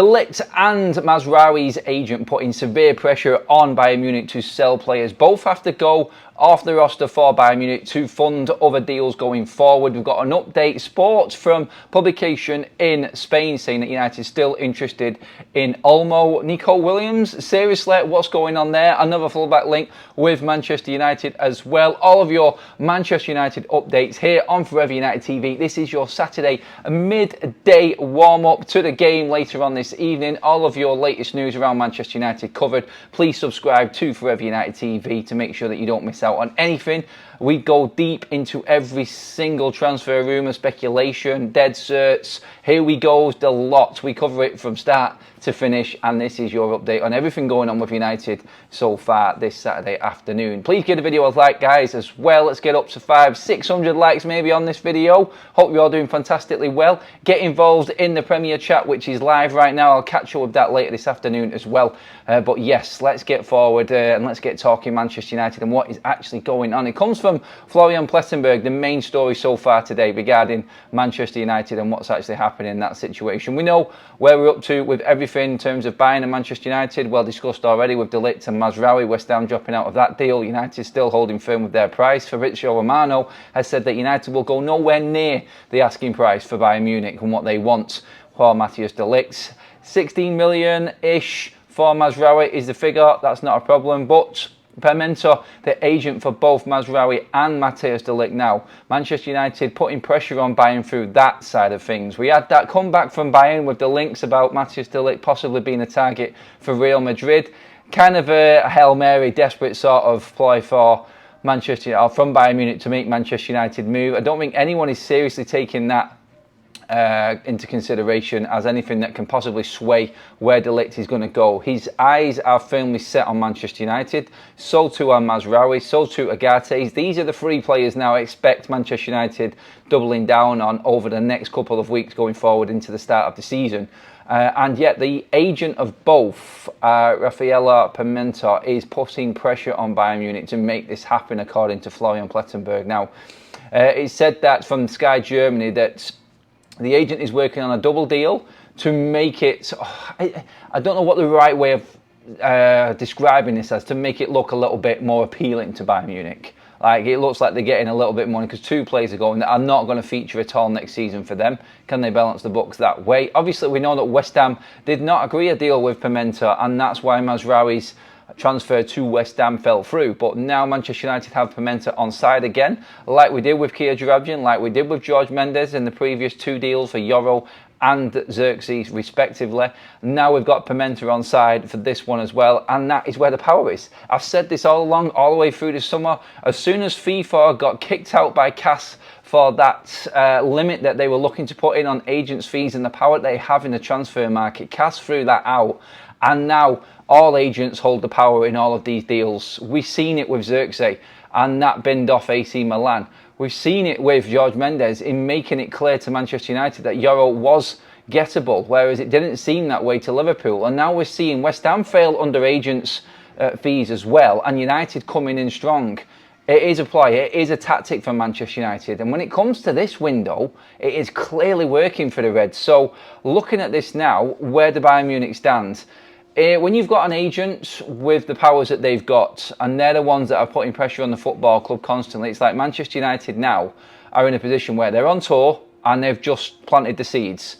Ligt and Mazraoui's agent putting severe pressure on Bayern Munich to sell players. Both have to go off the roster for Bayern Munich to fund other deals going forward. We've got an update sports from publication in Spain saying that United is still interested in Olmo. Nico Williams, seriously, what's going on there? Another fullback link with Manchester United as well. All of your Manchester United updates here on Forever United TV. This is your Saturday midday warm-up to the game later on this evening. All of your latest news around Manchester United covered. Please subscribe to Forever United TV to make sure that you don't miss out on anything. We go deep into every single transfer rumour, speculation, dead certs. Here we go, the lot. We cover it from start to finish, and this is your update on everything going on with United so far this Saturday afternoon. Please give the video a like, guys, as well. Let's get up to 500-600 likes maybe on this video. Hope you're all doing fantastically well. Get involved in the Premier Chat, which is live right now. I'll catch up with that later this afternoon as well. But yes, let's get forward and let's get talking Manchester United and what is actually going on. It comes from Florian Plettenberg, the main story so far today regarding Manchester United and what's actually happening in that situation. We know where we're up to with everything in terms of Bayern and Manchester United. Well discussed already with Ligt and Mazraoui. West Ham dropping out of that deal. United still holding firm with their price. Fabrizio Romano has said that United will go nowhere near the asking price for Bayern Munich and what they want for Matthias de Ligt. 16 million-ish for Mazraoui is the figure. That's not a problem, but Pimenta, the agent for both Mazraoui and Matthias de Ligt now. Manchester United putting pressure on Bayern through that side of things. We had that comeback from Bayern with the links about Matthias de Ligt possibly being a target for Real Madrid. Kind of a Hail Mary, desperate sort of ploy for Manchester or from Bayern Munich to make Manchester United move. I don't think anyone is seriously taking that into consideration as anything that can possibly sway where de Ligt is going to go. His eyes are firmly set on Manchester United. So too are Mazraoui, so too Agates. These are the three players now I expect Manchester United doubling down on over the next couple of weeks going forward into the start of the season. And yet the agent of both, Rafaela Pimenta, is putting pressure on Bayern Munich to make this happen, according to Florian Plettenberg. Now, it's said that from Sky Germany that the agent is working on a double deal to make it, I don't know what the right way of describing this as, to make it look a little bit more appealing to Bayern Munich. Like, it looks like they're getting a little bit more money because two players are going that are not going to feature at all next season for them. Can they balance the books that way? Obviously, we know that West Ham did not agree a deal with Pimenta, and that's why Mazraoui's transfer to West Ham fell through. But now Manchester United have Pimenta on side again, like we did with Kia Joorabchian, like we did with George Mendes in the previous two deals for Euro and Xerxes respectively. Now we've got Pimenta on side for this one as well, and that is where the power is. I've said this all along, all the way through the summer. As soon as FIFA got kicked out by CAS for that limit that they were looking to put in on agents' fees and the power they have in the transfer market, CAS threw that out, and now all agents hold the power in all of these deals. We've seen it with Xerxes, and that binned off AC Milan. We've seen it with George Mendes in making it clear to Manchester United that Euro was gettable, whereas it didn't seem that way to Liverpool. And now we're seeing West Ham fail under agents' fees as well, and United coming in strong. It is a play, it is a tactic for Manchester United. And when it comes to this window, it is clearly working for the Reds. So looking at this now, where the Bayern Munich stands, when you've got an agent with the powers that they've got, and they're the ones that are putting pressure on the football club constantly, it's like Manchester United now are in a position where they're on tour and they've just planted the seeds.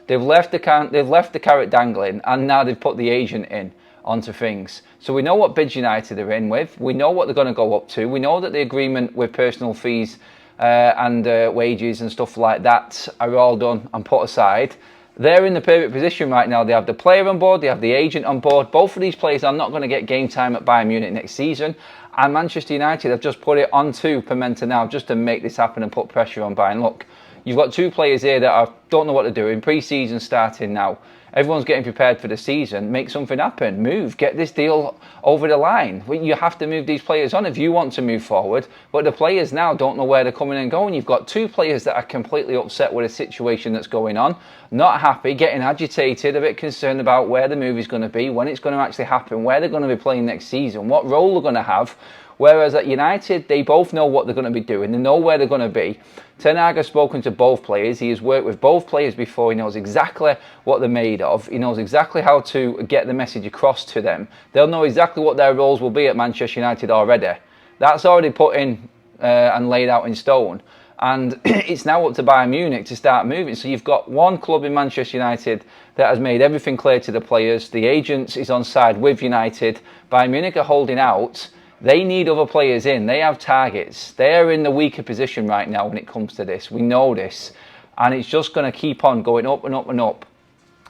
They've left the carrot dangling, and now they've put the agent in onto things. So we know what bids United are in with. We know what they're going to go up to. We know that the agreement with personal fees and wages and stuff like that are all done and put aside. They're in the perfect position right now. They have the player on board, they have the agent on board. Both of these players are not going to get game time at Bayern Munich next season. And Manchester United have just put it onto Pimenta now just to make this happen and put pressure on Bayern. Look, you've got two players here that don't know what to do. In pre-season starting now. Everyone's getting prepared for the season. Make something happen. Move. Get this deal over the line. You have to move these players on if you want to move forward. But the players now don't know where they're coming and going. You've got two players that are completely upset with the situation that's going on. Not happy, getting agitated, a bit concerned about where the move is going to be, when it's going to actually happen, where they're going to be playing next season, what role they're going to have, Whereas at United, they both know what they're going to be doing. They know where they're going to be. Ten Hag has spoken to both players. He has worked with both players before. He knows exactly what they're made of. He knows exactly how to get the message across to them. They'll know exactly what their roles will be at Manchester United already. That's already put in and laid out in stone. And it's now up to Bayern Munich to start moving. So you've got one club in Manchester United that has made everything clear to the players. The agent is on side with United. Bayern Munich are holding out. They need other players in. They have targets. They're in the weaker position right now when it comes to this. We know this. And it's just going to keep on going up and up and up.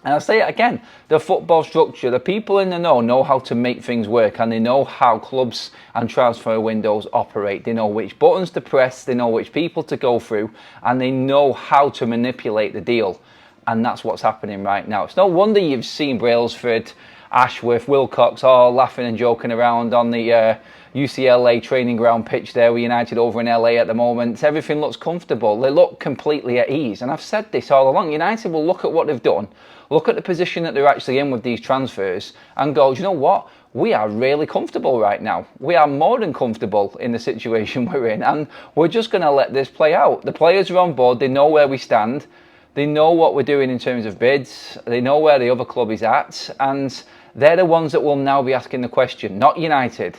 And I'll say it again, the football structure, the people in the know how to make things work, and they know how clubs and transfer windows operate. They know which buttons to press, they know which people to go through, and they know how to manipulate the deal. And that's what's happening right now. It's no wonder you've seen Brailsford, Ashworth, Wilcox all laughing and joking around on the UCLA training ground pitch there with United over in LA at the moment. Everything looks comfortable. They look completely at ease. And I've said this all along. United will look at what they've done, look at the position that they're actually in with these transfers, and go, do you know what? We are really comfortable right now. We are more than comfortable in the situation we're in, and we're just going to let this play out. The players are on board. They know where we stand. They know what we're doing in terms of bids. They know where the other club is at, and they're the ones that will now be asking the question, not United.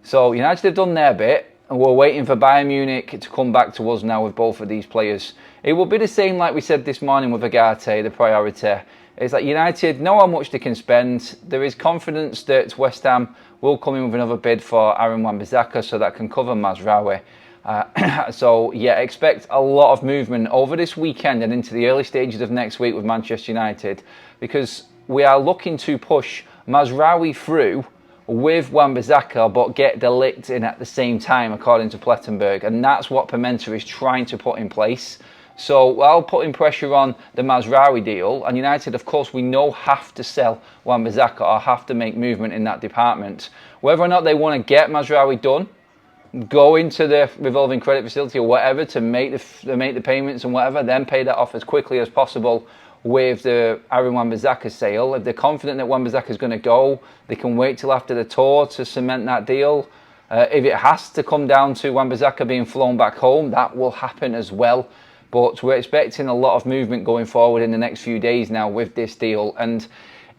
So United have done their bit, and we're waiting for Bayern Munich to come back to us now with both of these players. It will be the same like we said this morning with Agate, the priority. It's like United know how much they can spend. There is confidence that West Ham will come in with another bid for Aaron Wan-Bissaka, so that can cover Mazraoui. So yeah, expect a lot of movement over this weekend and into the early stages of next week with Manchester United, because we are looking to push Mazraoui through with Wan-Bissaka, but get De Ligt in at the same time, according to Plettenberg, and that's what Pimenta is trying to put in place. So while putting pressure on the Mazraoui deal, and United, of course, we know have to sell Wan-Bissaka or have to make movement in that department. Whether or not they want to get Mazraoui done, go into the revolving credit facility or whatever to make the payments and whatever, then pay that off as quickly as possible with the Aaron Wan-Bissaka sale. If they're confident that Wan-Bissaka is going to go, they can wait till after the tour to cement that deal. If it has to come down to Wan-Bissaka being flown back home, that will happen as well. But we're expecting a lot of movement going forward in the next few days now with this deal. And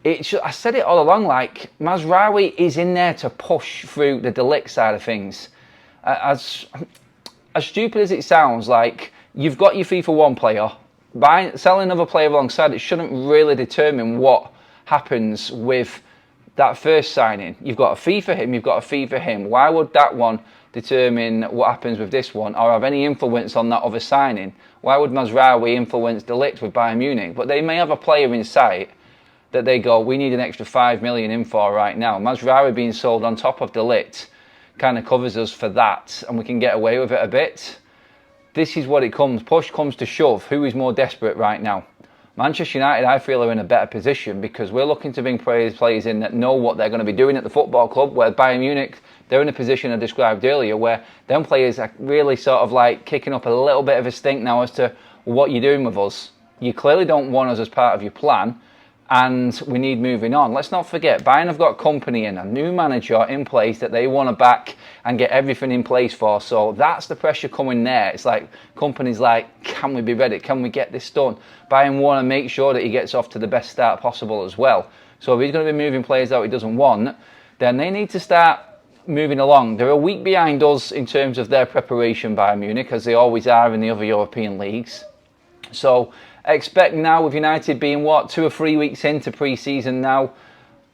I said it all along, like, Mazraoui is in there to push through the De Ligt side of things. As stupid as it sounds, like, you've got your fee for one player. Selling another player alongside it shouldn't really determine what happens with that first signing. You've got a fee for him, you've got a fee for him. Why would that one determine what happens with this one or have any influence on that other signing? Why would Mazraoui influence De Ligt with Bayern Munich? But they may have a player in sight that they go, we need an extra 5 million in for right now. Mazraoui being sold on top of De Ligt kind of covers us for that, and we can get away with it a bit. This is what it comes. Push comes to shove. Who is more desperate right now? Manchester United, I feel, are in a better position because we're looking to bring players in that know what they're going to be doing at the football club, where Bayern Munich, they're in a position I described earlier where them players are really sort of like kicking up a little bit of a stink now as to what you're doing with us. You clearly don't want us as part of your plan, and we need moving on. Let's not forget, Bayern have got company in, a new manager in place that they want to back and get everything in place for. So that's the pressure coming there. It's like, company's like, can we be ready? Can we get this done? Bayern want to make sure that he gets off to the best start possible as well. So if he's going to be moving players out he doesn't want, then they need to start moving along. They're a week behind us in terms of their preparation, Bayern Munich, as they always are in the other European leagues. So expect now, with United being, 2 or 3 weeks into pre-season now,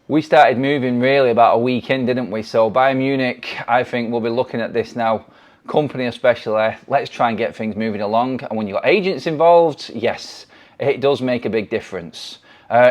we started moving really about a week in, didn't we? So Bayern Munich, I think, will be looking at this now, company especially, let's try and get things moving along. And when you've got agents involved, yes, it does make a big difference.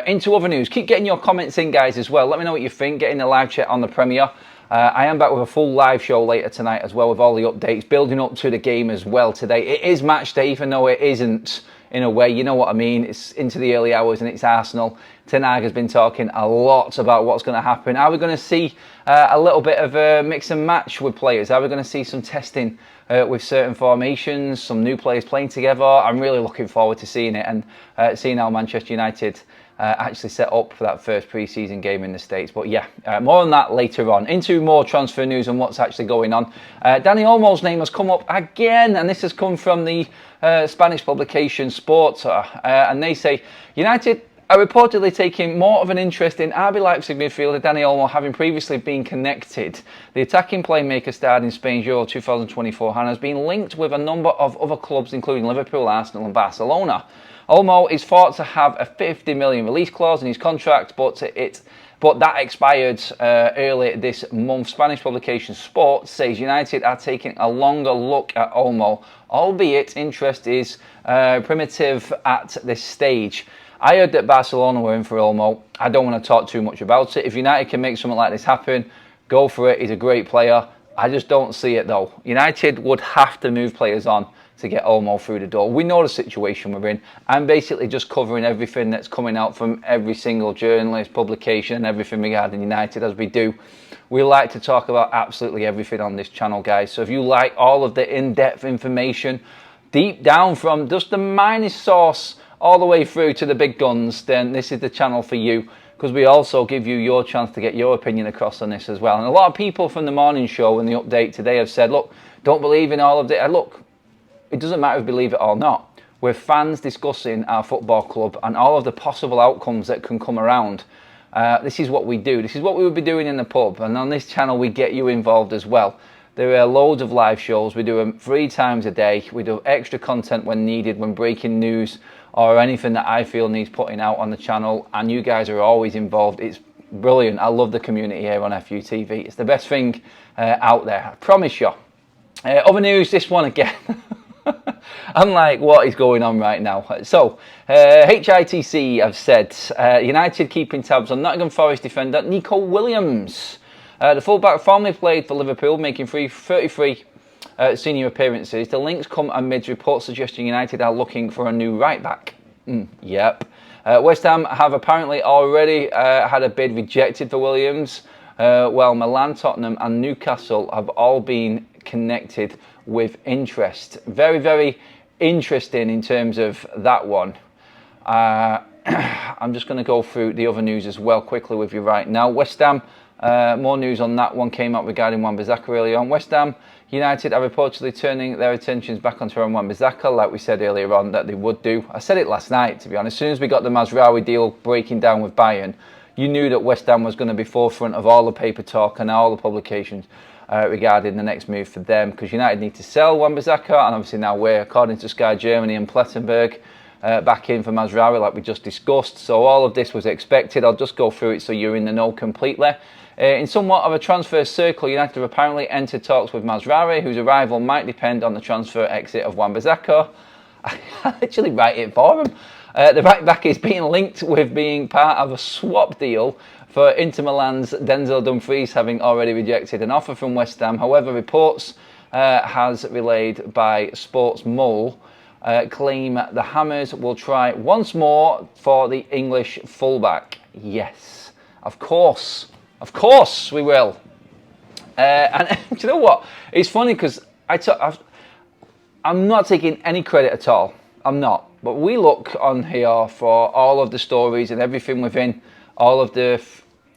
Into other news, keep getting your comments in, guys, as well. Let me know what you think. Get in the live chat on the Premier. I am back with a full live show later tonight as well, with all the updates, building up to the game as well today. It is match day, even though it isn't in a way. You know what I mean? It's into the early hours and it's Arsenal. Ten Hag has been talking a lot about what's going to happen. Are we going to see a little bit of a mix and match with players? Are we going to see some testing with certain formations, some new players playing together? I'm really looking forward to seeing it and seeing how Manchester United actually set up for that first pre-season game in the States. But yeah, more on that later on. Into more transfer news and what's actually going on. Dani Olmo's name has come up again, and this has come from the Spanish publication Sporta, and they say United are reportedly taking more of an interest in RB Leipzig midfielder Dani Olmo, having previously been connected. The attacking playmaker starred in Spain's Euro 2024 and has been linked with a number of other clubs, including Liverpool, Arsenal and Barcelona. Olmo is thought to have a 50 million release clause in his contract, but that expired early this month. Spanish publication Sport says United are taking a longer look at Olmo, albeit interest is primitive at this stage. I heard that Barcelona were in for Olmo. I don't want to talk too much about it. If United can make something like this happen, go for it. He's a great player. I just don't see it though. United would have to move players on to get Olmo through the door. We know the situation we're in. I'm basically just covering everything that's coming out from every single journalist, publication, and everything regarding United, as we do. We like to talk about absolutely everything on this channel, guys. So if you like all of the in-depth information, deep down from just the minus source all the way through to the big guns, then this is the channel for you, because we also give you your chance to get your opinion across on this as well. And a lot of people from the morning show and the update today have said, look, don't believe in all of it. Look, it doesn't matter if you believe it or not. We're fans discussing our football club and all of the possible outcomes that can come around. This is what we do. This is what we would be doing in the pub. And on this channel, we get you involved as well. There are loads of live shows. We do them 3 times a day. We do extra content when needed, when breaking news or anything that I feel needs putting out on the channel. And you guys are always involved. It's brilliant. I love the community here on FUTV. It's the best thing out there. I promise you. Other news, this one again. I'm like, what is going on right now? So, HITC have said United keeping tabs on Nottingham Forest defender Nico Williams. The fullback formerly played for Liverpool, making 33 senior appearances. The links come amid reports suggesting United are looking for a new right back. Yep. West Ham have apparently already had a bid rejected for Williams, while Milan, Tottenham and Newcastle have all been connected with interest. Very, very interesting in terms of that one. I'm just going to go through the other news as well quickly with you right now. West Ham, more news on that one came out regarding Wan-Bissaka earlier on. West Ham United are reportedly turning their attentions back onto Wan-Bissaka, like we said earlier on that they would do. I said it last night, to be honest. As soon as we got the Mazraoui deal breaking down with Bayern, you knew that West Ham was going to be forefront of all the paper talk and all the publications regarding the next move for them, because United need to sell Wan-Bissaka, and obviously now we're, according to Sky Germany and Plettenberg, back in for Mazraoui like we just discussed. So all of this was expected. I'll just go through it so you're in the know completely. In somewhat of a transfer circle, United have apparently entered talks with Mazraoui, whose arrival might depend on the transfer exit of Wan-Bissaka. I actually write it for him. The right back is being linked with being part of a swap deal for Inter Milan's Denzel Dumfries, having already rejected an offer from West Ham. However, reports has relayed by Sports Mole claim the Hammers will try once more for the English fullback. Yes, of course we will. And do you know what? It's funny because I'm not taking any credit at all. I'm not. But we look on here for all of the stories and everything within all of the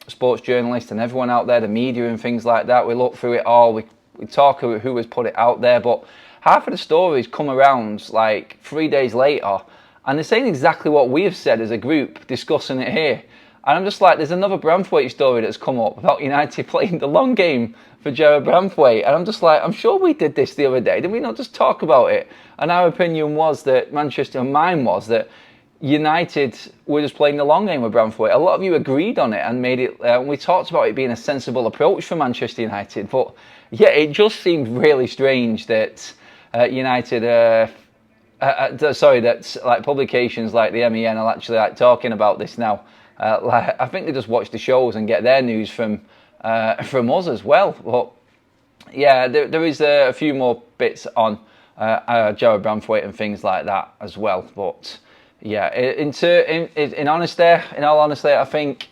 sports journalists and everyone out there, the media and things like that. We look through it all. We talk about who has put it out there. But half of the stories come around like 3 days later, and they're saying exactly what we have said as a group, discussing it here. And I'm just like, there's another Branthwaite story that's come up about United playing the long game for Gerard Branthwaite. And I'm just like, I'm sure we did this the other day. Did we not just talk about it? And our opinion was that mine was that United were just playing the long game with Branthwaite. A lot of you agreed on it and made it, we talked about it being a sensible approach for Manchester United. But yeah, it just seemed really strange that United, that like publications like the MEN are actually like talking about this now. I think they just watch the shows and get their news from us as well. But yeah, there is a few more bits on Jared Branthwaite and things like that as well. But yeah, in all honesty, I think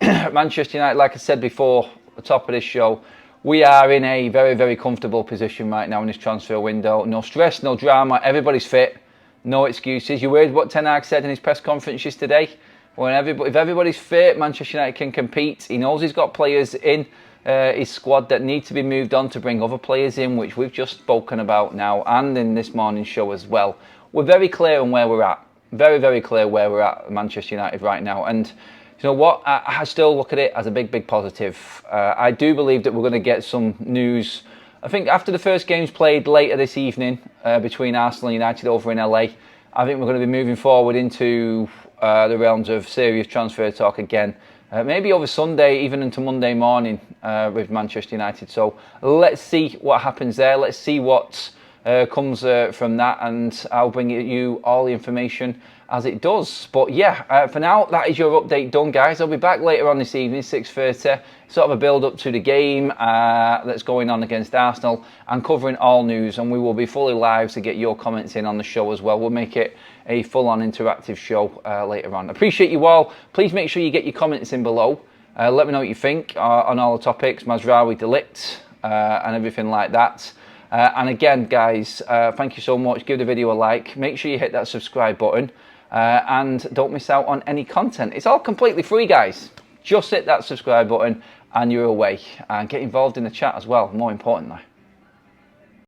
Manchester United, like I said before, at the top of this show, we are in a very, very comfortable position right now in this transfer window. No stress, no drama, everybody's fit, no excuses. You heard what Ten Hag said in his press conference yesterday? If everybody's fit, Manchester United can compete. He knows he's got players in his squad that need to be moved on to bring other players in, which we've just spoken about now and in this morning's show as well. We're very clear on where we're at. Very, very clear where we're at Manchester United right now. And you know what? I still look at it as a big, big positive. I do believe that we're going to get some news. I think after the first game's played later this evening between Arsenal and United over in LA, I think we're going to be moving forward into the realms of serious transfer talk again. Maybe over Sunday, even into Monday morning with Manchester United. So let's see what happens there. Let's see what comes from that, and I'll bring you all the information as it does. But yeah, for now, that is your update done, guys. I'll be back later on this evening, 6:30, sort of a build-up to the game that's going on against Arsenal, and covering all news, and we will be fully live to get your comments in on the show as well. We'll make it a full-on interactive show later on. Appreciate you all. Please make sure you get your comments in below. Let me know what you think on all the topics, Mazraoui, De Ligt, and everything like that. And again, guys, thank you so much. Give the video a like. Make sure you hit that subscribe button. And don't miss out on any content. It's all completely free, guys. Just hit that subscribe button and you're away. And get involved in the chat as well, more importantly.